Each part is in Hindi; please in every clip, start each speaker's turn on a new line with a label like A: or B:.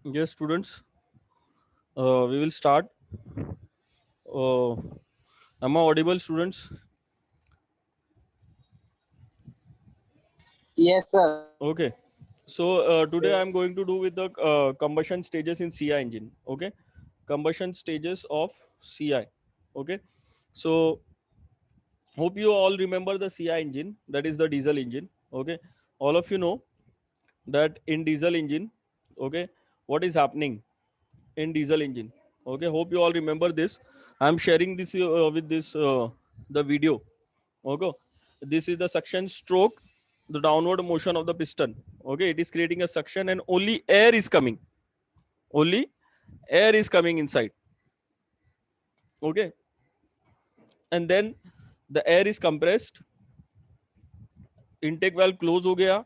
A: Yes, students, we will start. Uh, am I audible, students?
B: Yes, sir.
A: Okay. So today I am going to do with the combustion stages in CI engine. Okay, combustion stages of CI. Okay. So hope you all remember the CI engine. That is the diesel engine. Okay. All of you know that in diesel engine. Okay. What is happening in diesel engine? Okay. Hope you all remember this. I am sharing this with this the video. Okay, this is the suction stroke, the downward motion of the piston. Okay, it is creating a suction and only air is coming. Only air is coming inside. Okay, and then the air is compressed. Intake valve close हो गया,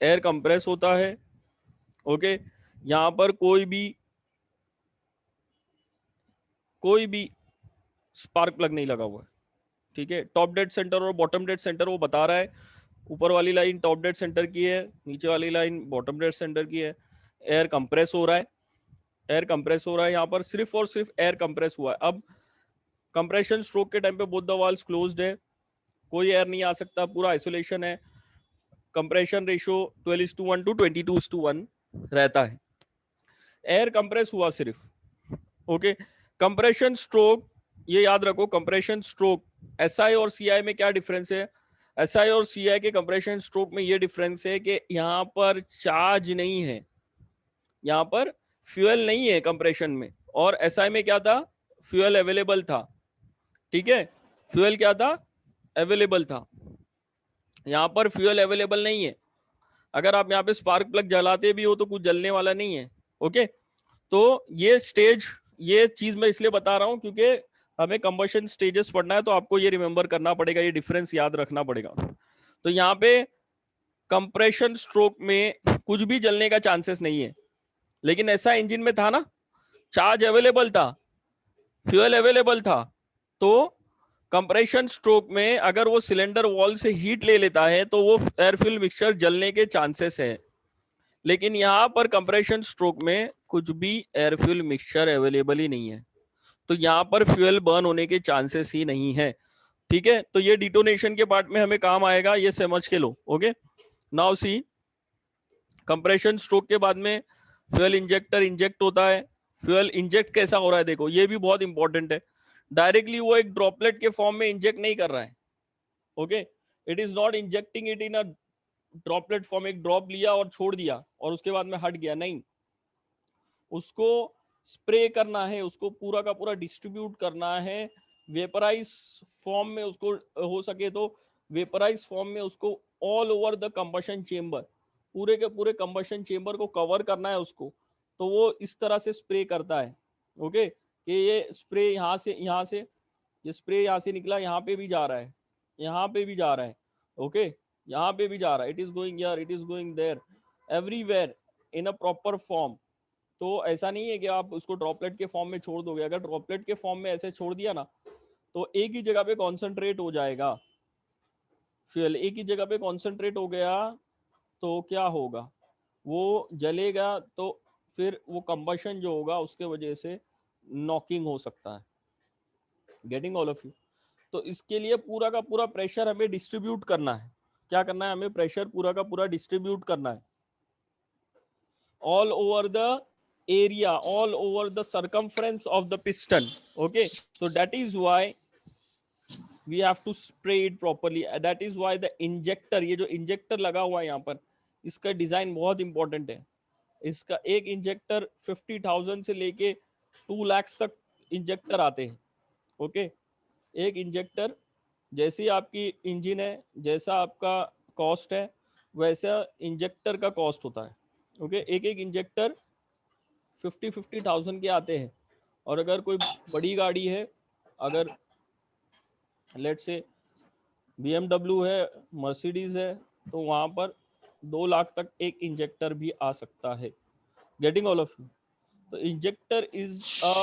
A: एयर कंप्रेस होता है. ओके, यहाँ पर कोई भी स्पार्क प्लग नहीं लगा हुआ है. ठीक है, टॉप डेड सेंटर और बॉटम डेड सेंटर वो बता रहा है. ऊपर वाली लाइन टॉप डेड सेंटर की है, नीचे वाली लाइन बॉटम डेड सेंटर की है. एयर कंप्रेस हो रहा है, एयर कंप्रेस हो रहा है. यहाँ पर सिर्फ और सिर्फ एयर कंप्रेस हुआ है. अब कंप्रेशन स्ट्रोक के टाइम पे बोथ द वाल्व्स क्लोज्ड है, कोई एयर नहीं आ सकता, पूरा आइसोलेशन है. कंप्रेशन रेशियो 12:1 टू 22:1 रहता है. एयर कंप्रेस हुआ सिर्फ. ओके, कंप्रेशन स्ट्रोक ये याद रखो. कंप्रेशन स्ट्रोक एसआई और सीआई में क्या डिफरेंस है? एसआई और सीआई के कंप्रेशन स्ट्रोक में ये डिफरेंस है कि यहाँ पर चार्ज नहीं है, यहाँ पर फ्यूल नहीं है कंप्रेशन में. और एसआई में क्या था? फ्यूल अवेलेबल था. ठीक है, फ्यूल क्या था? अवेलेबल था. यहाँ पर फ्यूल अवेलेबल नहीं है. अगर आप यहाँ पे स्पार्क प्लग जलाते भी हो तो कुछ जलने वाला नहीं है. ओके, तो ये स्टेज, ये चीज मैं इसलिए बता रहा हूं क्योंकि हमें कंबशन स्टेजेस पढ़ना है, तो आपको ये रिमेंबर करना पड़ेगा, ये डिफरेंस याद रखना पड़ेगा. तो यहाँ पे कंप्रेशन स्ट्रोक में कुछ भी जलने का चांसेस नहीं है. लेकिन ऐसा इंजन में था ना, चार्ज अवेलेबल था, फ्यूल अवेलेबल था. तो कंप्रेशन स्ट्रोक में अगर वो सिलेंडर वॉल से हीट ले लेता है तो वो एयर फ्यूल मिक्सचर जलने के चांसेस है. लेकिन यहां पर कंप्रेशन स्ट्रोक में कुछ भी एयर फ्यूल मिक्सचर अवेलेबल ही नहीं है, तो यहां पर फ्यूल बर्न होने के चांसेस ही नहीं है. ठीक है, तो ये डिटोनेशन के पार्ट में हमें काम आएगा, ये समझ के लो. Okay, now see, compression stroke के बाद में फ्यूल इंजेक्टर इंजेक्ट होता है. फ्यूल इंजेक्ट कैसा हो रहा है देखो, ये भी बहुत इंपॉर्टेंट है. डायरेक्टली वो एक ड्रॉपलेट के फॉर्म में इंजेक्ट नहीं कर रहा है. Okay, it is not injecting it in a droplet form. एक ड्रॉप लिया और छोड़ दिया और उसके बाद में हट गया, नहीं. उसको स्प्रे करना है, उसको पूरा का पूरा डिस्ट्रीब्यूट करना है वेपराइज फॉर्म में. उसको हो सके तो वेपराइज फॉर्म में उसको all over the combustion chamber, पूरे के पूरे कंबशन चेंबर को कवर करना है उसको. तो वो इस तरह से स्प्रे करता है. ओके, कि ये स्प्रे यहाँ से ये स्प्रे यहाँ से निकला, यहाँ पे भी जा रहा है, यहाँ पे भी जा रहा है. ओके, यहाँ पे भी जा रहा है. It is going here, it is going there, everywhere in a proper form. तो ऐसा नहीं है कि आप उसको ड्रॉपलेट के फॉर्म में छोड़ दोगे. अगर ड्रॉपलेट के फॉर्म में ऐसे छोड़ दिया ना, तो एक ही जगह पे कॉन्सेंट्रेट हो जाएगा फ्यूल. एक ही जगह पे कॉन्सेंट्रेट हो गया तो क्या होगा? वो जलेगा, तो फिर वो कंबशन जो होगा उसके वजह से नॉकिंग हो सकता है. Getting all of you? तो इसके लिए पूरा का पूरा प्रेशर हमें डिस्ट्रीब्यूट करना है. क्या करना है? हमें प्रेशर पूरा का पूरा डिस्ट्रीब्यूट करना है all over the area, all over the circumference of the piston. Okay, so that is why we have to spray it properly. That is why the injector, ये जो इंजेक्टर लगा हुआ है यहाँ पर, इसका डिजाइन बहुत इंपॉर्टेंट है. इसका एक इंजेक्टर 50,000 से लेके 2 लाख तक इंजेक्टर आते हैं. ओके, एक इंजेक्टर जैसी आपकी इंजन है, जैसा आपका कॉस्ट है, वैसा इंजेक्टर का कॉस्ट होता है. ओके, एक एक इंजेक्टर 50,000 के आते हैं. और अगर कोई बड़ी गाड़ी है, अगर लेट से BMW है, मर्सिडीज है, तो वहां पर 2 लाख तक एक इंजेक्टर भी आ सकता है. Getting all of you? तो injector is a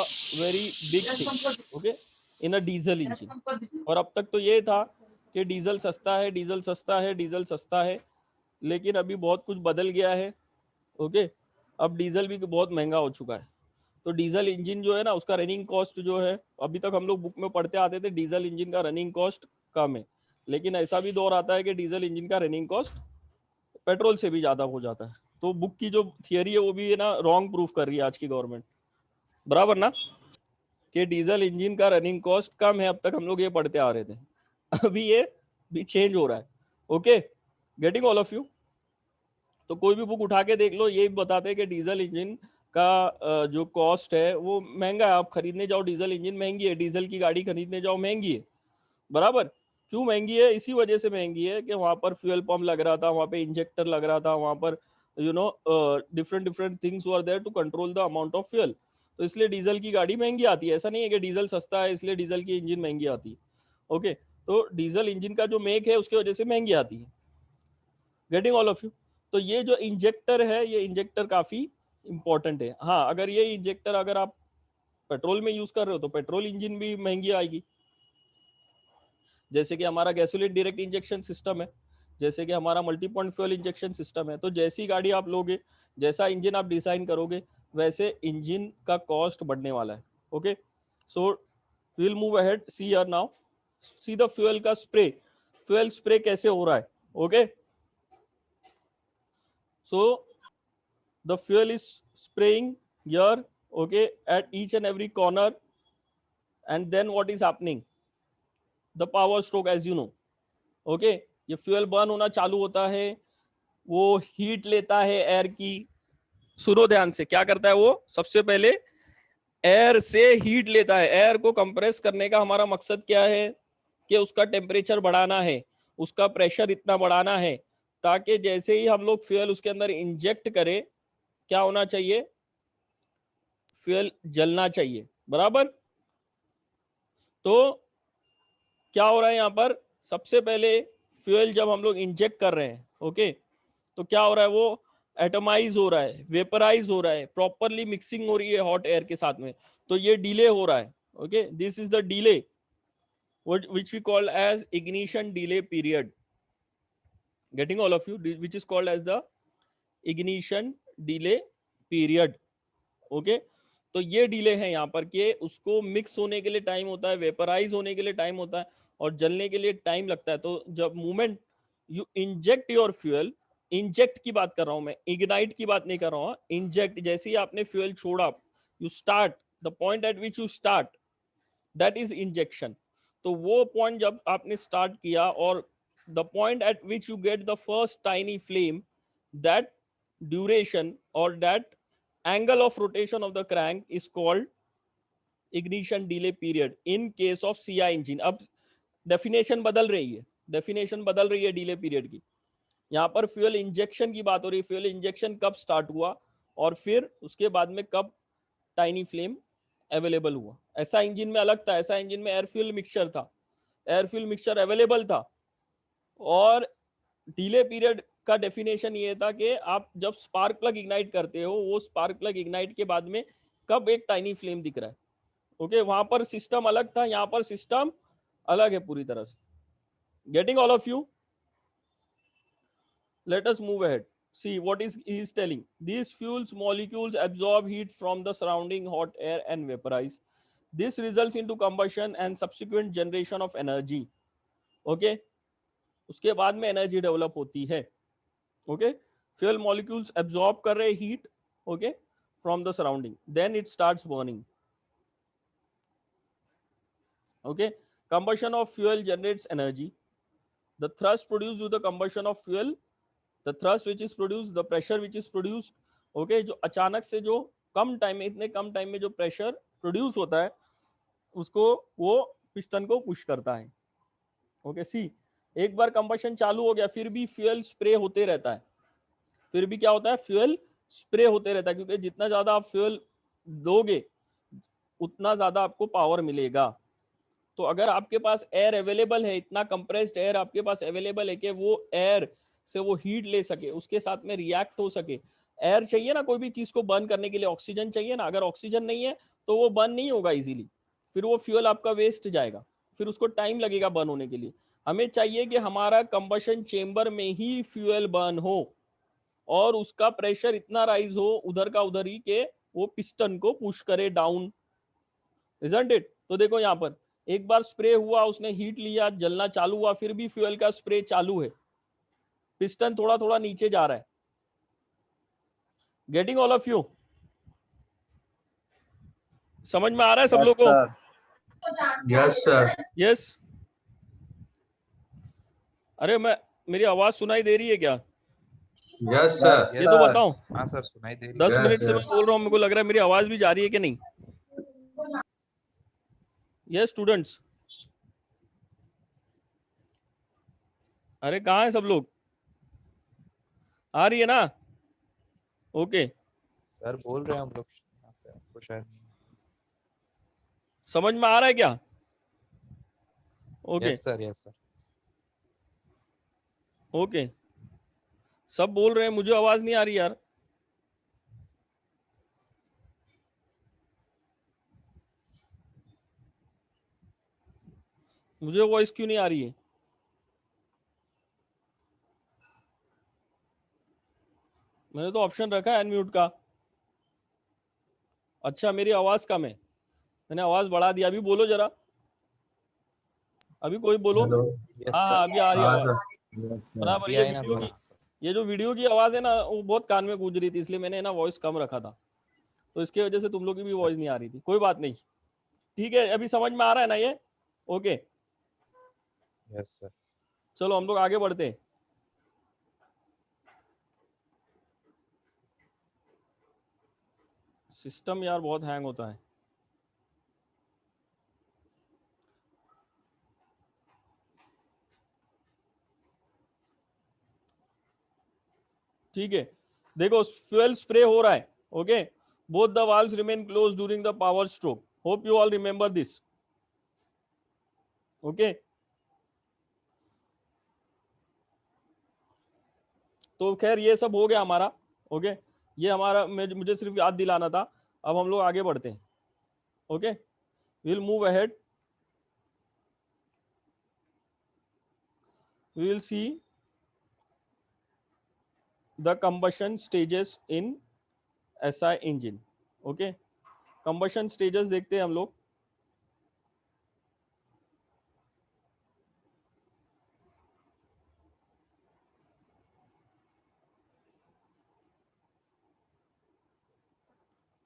A: very big thing. Okay, in a diesel engine. और अब तक तो ये था कि डीजल सस्ता है, डीजल सस्ता है, डीजल सस्ता है. लेकिन अभी बहुत कुछ बदल गया है. ओके, अब डीजल भी बहुत महंगा हो चुका है, तो डीजल इंजन जो है ना उसका रनिंग कॉस्ट जो है, अभी तक हम लोग बुक में पढ़ते आते थे डीजल इंजन का रनिंग कॉस्ट कम है, लेकिन ऐसा भी दौर आता है कि डीजल इंजन का रनिंग कॉस्ट पेट्रोल से भी ज्यादा हो जाता है। तो बुक की जो थियरी है वो भी है ना रॉन्ग प्रूफ कर रही है आज की गवर्नमेंट, बराबर ना, कि डीजल इंजन का रनिंग कॉस्ट कम है। अब तक हम लोग ये पढ़ते आ रहे थे, अभी ये भी चेंज हो रहा है। Okay, getting all of you. तो कोई भी बुक उठा के देख लो, ये बताते हैं कि डीजल इंजन का जो कॉस्ट है वो महंगा है। आप खरीदने जाओ डीजल इंजन महंगी है, डीजल की गाड़ी खरीदने जाओ महंगी है, बराबर। क्यों महंगी है? इसी वजह से महंगी है कि वहां पर फ्यूल पंप लग रहा था, वहां पे इंजेक्टर लग रहा था, वहां पर different different things were there to control the amount of fuel. तो इसलिए डीजल की गाड़ी महंगी आती है। ऐसा नहीं है कि डीजल सस्ता है इसलिए डीजल की इंजन महंगी आती है। ओके, तो डीजल इंजन का जो मेक है उसकी वजह से महंगी आती है। Getting all of you. तो ये जो इंजेक्टर है, ये इंजेक्टर काफी इंपॉर्टेंट है। हाँ, अगर ये इंजेक्टर अगर आप पेट्रोल में यूज कर रहे हो तो पेट्रोल इंजन भी महंगी आएगी। जैसे कि हमारा गैसोलीन डायरेक्ट इंजेक्शन सिस्टम है, जैसे कि हमारा multi point fuel injection system है। तो जैसी गाड़ी आप लोगे, जैसा इंजन आप डिजाइन करोगे, वैसे इंजन का कॉस्ट बढ़ने वाला है। Okay, so will move ahead, see here now, see the fuel का स्प्रे। फ्यूल स्प्रे कैसे हो रहा है? Okay, so the fuel is spraying here, okay, at each and every corner, and then what is happening? The power stroke, as you know, okay, ये फ्यूल बर्न होना चालू होता है, वो हीट लेता है एयर की। सुनो ध्यान से, क्या करता है वो? सबसे पहले एयर से हीट लेता है। एयर को कंप्रेस करने का हमारा मकसद क्या है? कि उसका टेम्परेचर बढ़ाना है, उसका प्रेशर इतना बढ़ाना है ताकि जैसे ही हम लोग फ्यूल उसके अंदर इंजेक्ट करें, क्या होना चाहिए? फ्यूल जलना चाहिए, बराबर। तो क्या हो रहा है यहाँ पर? सबसे पहले फ्यूल जब हम लोग इंजेक्ट कर रहे हैं, ओके, तो क्या हो रहा है? वो एटमाइज हो रहा है, वेपराइज हो रहा है, प्रॉपरली मिक्सिंग हो रही है हॉट एयर के साथ में। तो ये डिले हो रहा है। Okay, this is the delay which we call as ignition delay period. Getting all of you? Which is called as the ignition delay period. Okay, तो ये डिले है यहाँ पर कि उसको मिक्स होने के लिए टाइम होता है, वेपराइज होने के लिए टाइम होता है, और जलने के लिए टाइम लगता है। तो जब moment you inject your fuel, inject की बात कर रहा हूं मैं, इग्नाइट की बात नहीं कर रहा हूं, इंजेक्ट, जैसे ही आपने फ्यूल छोड़ा, you start, the point eight which you start, that is injection. तो वो पॉइंट जब आपने स्टार्ट किया और the point eight which you get the first tiny flame, that duration और that angle of rotation of the crank is called ignition delay period in case of CI engine. अब डेफिनेशन बदल रही है, डेफिनेशन बदल रही है डीले पीरियड की। यहाँ पर फ्यूल इंजेक्शन की बात हो रही है, फ्यूल इंजेक्शन कब स्टार्ट हुआ और फिर उसके बाद में कब टाइनी फ्लेम अवेलेबल हुआ। ऐसा इंजन में अलग था, ऐसा इंजन में एयर फ्यूल मिक्सचर था, एयर फ्यूल मिक्सचर अवेलेबल था। और डिले पीरियड का डेफिनेशन ये था कि आप जब स्पार्क प्लग इग्नाइट करते हो, वो स्पार्क प्लग इग्नाइट के बाद में कब एक टाइनी फ्लेम दिख रहा है। ओके, वहां पर सिस्टम अलग था, यहाँ पर सिस्टम अलग है पूरी तरह से। Getting all of you? Let us move ahead, see what is he is telling. These fuels molecules absorb heat from the surrounding hot air and vaporize. This results into combustion and subsequent generation of energy. Okay, उसके बाद में एनर्जी डेवलप होती है। ओके, फ्यूल मॉलिक्यूल्स एब्जॉर्ब कर रहे heat, okay, from the surrounding, then it starts burning. Okay, combustion of fuel generates energy. The thrust produced with the combustion of fuel, the thrust which is produced, the pressure which is produced, okay, जो अचानक से जो कम टाइम में, इतने कम टाइम में जो प्रेशर प्रोड्यूस होता है उसको वो पिस्टन को पुश करता है। ओके, सी, एक बार कंबशन चालू हो गया फिर भी फ्यूल स्प्रे होते रहता है, फिर भी क्या होता है? फ्यूल स्प्रे होते रहता है, क्योंकि जितना ज्यादा आप फ्यूल दोगे उतना ज्यादा आपको पावर मिलेगा। तो अगर आपके पास एयर अवेलेबल है, इतना कंप्रेस्ड एयर आपके पास अवेलेबल है कि वो एयर से वो हीट ले सके, उसके साथ में रिएक्ट हो सके। एयर चाहिए ना कोई भी चीज को बर्न करने के लिए, ऑक्सीजन चाहिए ना। अगर ऑक्सीजन नहीं है तो वो बर्न नहीं होगा इजीली, फिर वो फ्यूल आपका वेस्ट जाएगा, फिर उसको टाइम लगेगा बर्न होने के लिए। हमें चाहिए कि हमारा कंबशन चेंबर में ही फ्यूल बर्न हो, और उसका प्रेशर इतना राइज हो उधर का उधर ही के वो पिस्टन को पुश करे डाउन, इजंट इट? तो देखो यहाँ पर एक बार स्प्रे हुआ, उसने हीट लिया, जलना चालू हुआ, फिर भी फ्यूल का स्प्रे चालू है, पिस्टन थोड़ा थोड़ा नीचे जा रहा है। Getting all of you? समझ में आ रहा है सब लोगों को?
B: Yes sir.
A: यस। अरे मेरी आवाज सुनाई दे रही है क्या?
B: Yes sir.
A: ये तो बताओ।
C: हाँ सर, सुनाई दे रही
A: 10
C: है।
A: मिनट से मैं बोल रहा हूँ, मेरे को लग रहा है मेरी आवाज भी जा रही है कि नहीं? ये स्टूडेंट्स, अरे कहाँ है सब लोग? आ रही है ना? ओके।
C: सर बोल रहे हैं हम लोग। हाँ सर, आपको शायद
A: समझ में आ रहा है क्या? Okay
C: yes sir, yes sir.
A: Okay, सब बोल रहे हैं, मुझे आवाज नहीं आ रही यार। मुझे वॉइस क्यों नहीं आ रही है? मैंने तो ऑप्शन रखा है अनम्यूट का। अच्छा, मेरी आवाज कम है, मैंने आवाज बढ़ा दिया। अभी बोलो जरा, अभी कोई बोलो।
B: हेलो।
C: यस
A: हाँ हाँ,
C: सर।
A: अभी आ रही है
B: हाँ
A: आवाज
B: सर। Yes sir.
A: बराबर।
C: अभी
A: ये
C: आई ना
A: वीडियो
C: सर?
A: की,
C: हाँ सर।
A: ये जो वीडियो की आवाज है ना, वो बहुत कान में गूंज रही थी, इसलिए मैंने ना वॉइस कम रखा था, तो इसकी वजह से तुम लोग की भी वॉइस नहीं आ रही थी। कोई बात नहीं, ठीक है, अभी समझ में आ रहा है ना ये? Okay,
C: yes sir.
A: चलो हम लोग आगे बढ़ते हैं। सिस्टम यार बहुत हैंग होता है। ठीक है, देखो फ्यूल स्प्रे हो रहा है। Okay, both the valves remain close during the power stroke. Hope you all remember this. Okay, तो खैर ये सब हो गया हमारा। ओके, ये हमारा मुझे सिर्फ याद दिलाना था। अब हम लोग आगे बढ़ते हैं। Okay, will move ahead, we will see the combustion stages in SI engine. Okay, combustion stages देखते हैं हम लोग।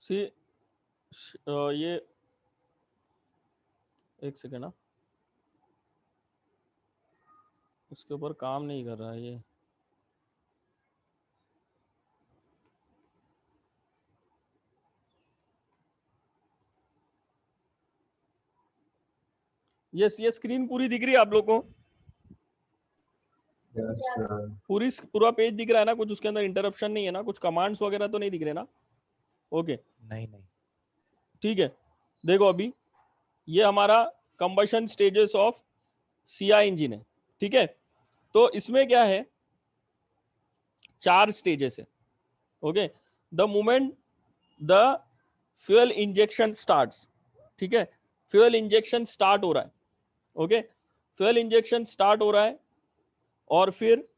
A: सी ये एक सेकेंड ना, इसके ऊपर काम नहीं कर रहा है ये। ये स्क्रीन पूरी दिख रही है आप लोग को?
B: Yes sir.
A: पूरा पेज दिख रहा है ना? कुछ उसके अंदर इंटरप्शन नहीं है ना? कुछ कमांड्स वगैरह तो नहीं दिख रहे ना? ओके,
C: नहीं नहीं।
A: ठीक है। देखो अभी ये हमारा combustion stages of CI engine है। ठीक है, तो इसमें क्या है, 4 स्टेजेस है। Okay, the moment the fuel injection starts. ठीक है, फ्यूल इंजेक्शन स्टार्ट हो रहा है। ओके, फ्यूल इंजेक्शन स्टार्ट हो रहा है और फिर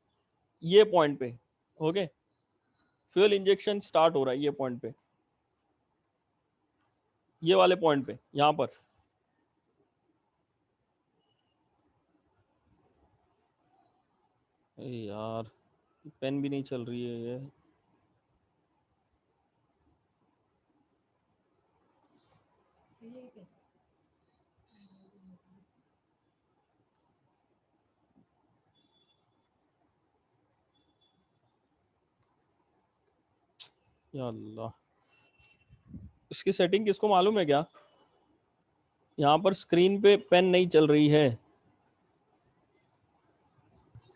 A: ये पॉइंट पे, ओके, फ्यूल इंजेक्शन स्टार्ट हो रहा है ये पॉइंट पे, ये वाले पॉइंट पे, यहां पर। यार पेन भी नहीं चल रही है ये। या अल्लाह, इसकी सेटिंग किसको मालूम है क्या? यहाँ पर स्क्रीन पे पेन नहीं चल रही है।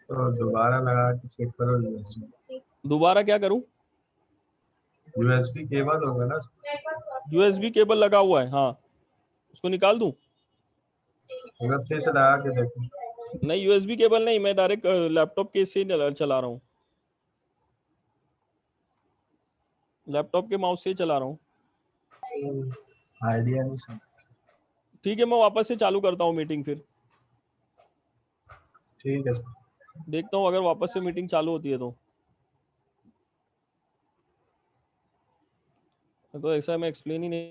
B: तो दोबारा लगा के चेक करो।
A: दोबारा क्या करूं?
B: यूएसबी केबल होगा ना?
A: यूएसबी केबल लगा हुआ है, हाँ, उसको निकाल दूं?
B: अगर फिर से लगा के देखो।
A: नहीं, यूएसबी केबल नहीं, मैं डायरेक्ट लैपटॉप के से चला रहा हूँ, लैपटॉप के माउस से चला रहा हूँ।
B: आइडिया नहीं सर।
A: ठीक है, मैं वापस से चालू करता हूँ मीटिंग, फिर
B: ठीक है सर।
A: देखता हूँ अगर वापस से मीटिंग चालू होती है तो। तो ऐसा मैं एक्सप्लेन ही नहीं